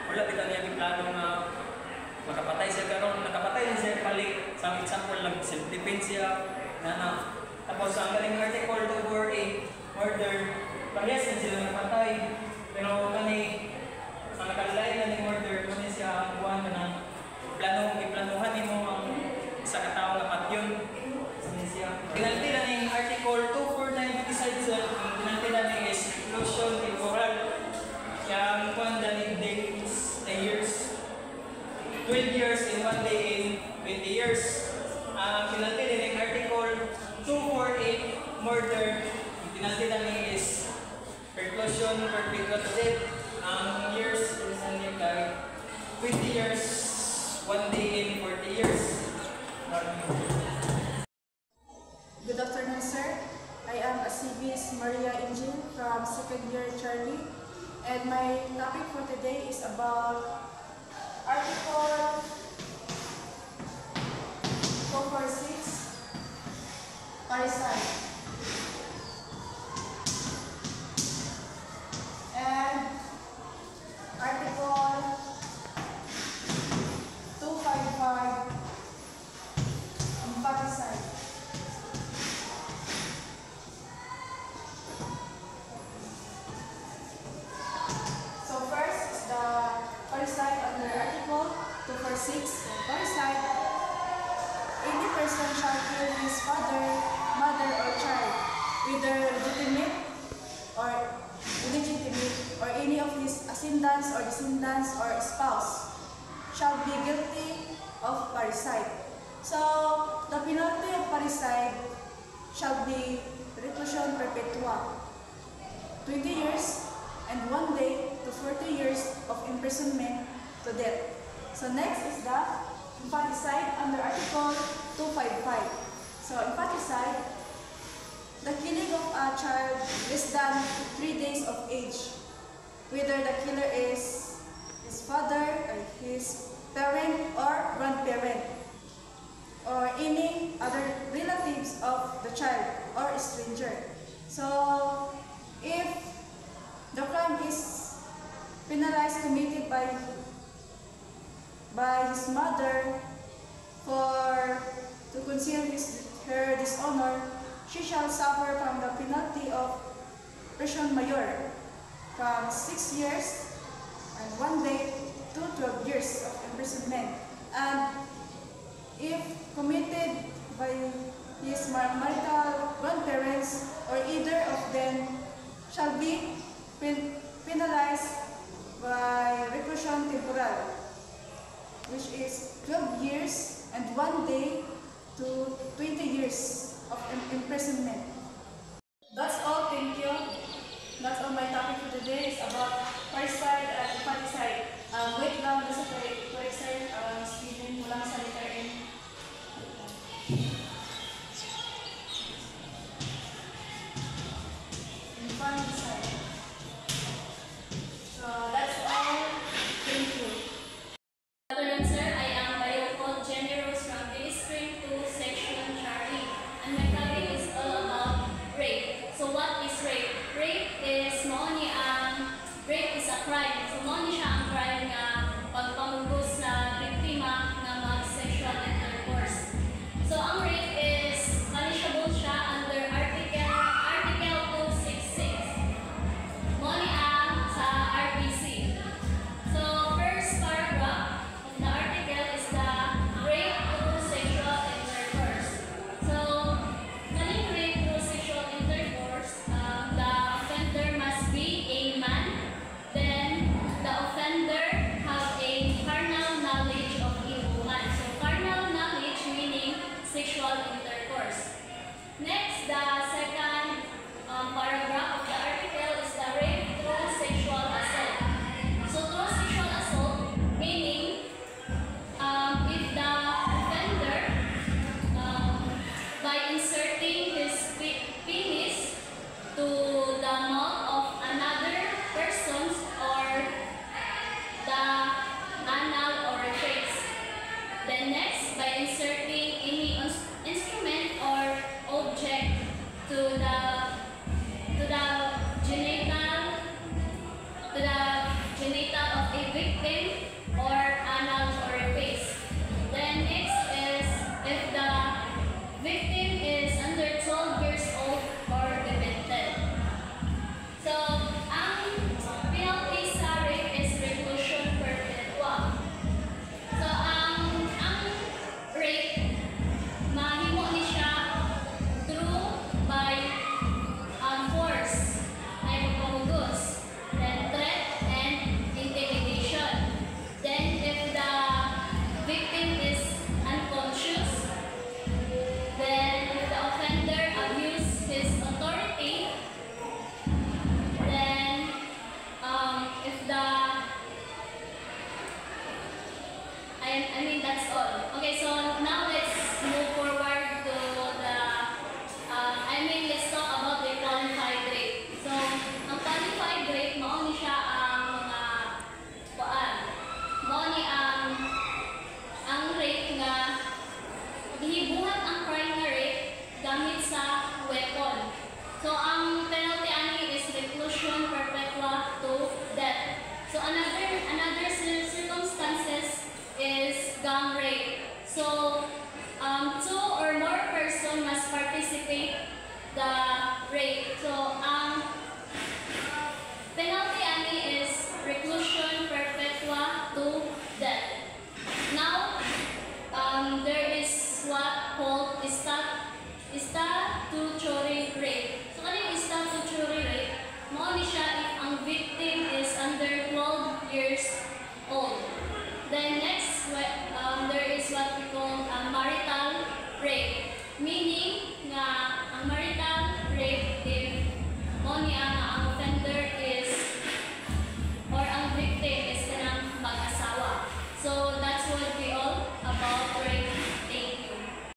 wala bitaw niya plano nga makapatay siya, pero nakapatay din siya balik. Sa example lang, self-defense siya, tapos ang galing article over a murder, parehas din sila nakapatay, pero kani ang nakalay na ni murder, kani siya buwan ka ng iplanuhan ni mo ang isa katao na patyon. Kani siya pinalti na ni article 249 homicide sir, pinalti na ni explosion temporal, kaya ang buwan na ni day is a years, 12 years in 1 day in 20 years. Pinalti din ang article 248 murder, pinalti na ni is preclusion perpetual death. Ang years is only like 20 years, 1 day in 40 years. Good afternoon, sir. I am Asibis Maria Angel from 2nd year Charlie, and my topic for today is about Article 246, parricide, and Article 255, infanticide. So first is the parricide under Article 246. Parricide: any person shall kill his father, mother, or child, whether legitimate or illegitimate, or any of his ascendants or descendants or spouse, shall be guilty of parricide. So the penalty of parricide shall be reclusion perpetua, 20 years and 1 day to 40 years of imprisonment to death. So next is the infanticide under Article 255. So infanticide: the killing of a child less than 3 days of age, whether the killer is his father, or his parent or grandparent, or any other relatives of the child or stranger. So if the crime is penalized committed by his mother to conceal her dishonor, she shall suffer from the penalty of prison major from 6 years and 1 day to 12 years of imprisonment. And if committed by his marital grandparents or either of them, shall be penalized by reclusion temporal, which is 12 years and 1 day to 20 years of imprisonment. That's all, thank you. That's all my topic for today is about parricide and infanticide. Wait lang, nasa parricide, Steven, walang sa letter N. Infanticide. So that's all, thank you. Good afternoon, sir. I am Bayoko Generous from District 2, Section Charlie, and my topic is all about rape. So what is rape? Rape is a crime. So mo ni siya ang victim or anal orifice. Then next is if the victim is under 12 years old or demented. So, ang penalty sa rape is reclusion perpetua. So, ang rape, mahimo ni siya through by force, ay pagpahugos, then threat and intimidation. Then, if the victim is unconscious, then if the offender abuse his authority, then if the I mean that's all. Okay, so now let's